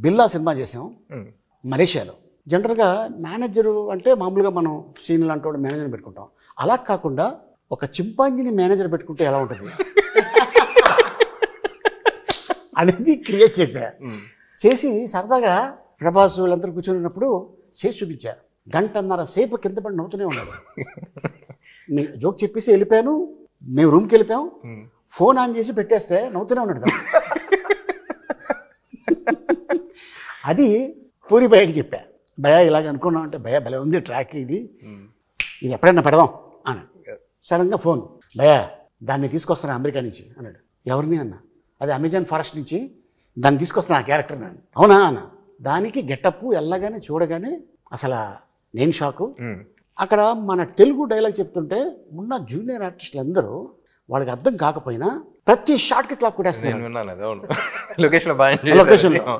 బిల్లా cinema చేసాం మలేషియాలో. జనరల్గా మేనేజరు అంటే మామూలుగా మనం సీనియర్ లాంటి వాడు మేనేజర్ని పెట్టుకుంటాం. అలా కాకుండా ఒక చింపాంజీని మేనేజర్ పెట్టుకుంటే ఎలా ఉంటుంది అనేది క్రియేట్ చేసి సరదాగా ప్రభాస్ వీళ్ళందరూ కూర్చొని చేసి చూపించారు. గంటన్నర సేపు కింద పడి నవ్వుతూనే ఉన్నాడు. నేను జోక్ చెప్పేసి వెళ్ళిపోయాను, మేము రూమ్కి వెళ్ళిపోయాం, ఫోన్ ఆన్ చేసి పెట్టేస్తే నవ్వుతూనే ఉన్నాడు. అది పూరి భయ్యకి చెప్పా, భయ్యా ఇలాగ అనుకున్నాం అంటే, భయ్యా భలే ఉంది ట్రాక్, ఇది ఎప్పుడైనా పెడదాం అని. సడన్గా ఫోన్, భయ్యా దాన్ని తీసుకొస్తాను అమెరికా నుంచి అన్నాడు. ఎవరిని అన్న? అది అమెజాన్ ఫారెస్ట్ నుంచి దాన్ని తీసుకొస్తాను ఆ క్యారెక్టర్ అన్నాడు. అవునా అన్న. దానికి గెటప్ వెళ్ళగానే చూడగానే అసలు నేను షాకు. అక్కడ మన తెలుగు డైలాగ్ చెప్తుంటే ఉన్న జూనియర్ ఆర్టిస్టులు అందరూ వాళ్ళకి అర్థం కాకపోయినా ప్రతి షాట్కి క్లాప్ కొట్టేస్తున్నారు. లొకేషన్లో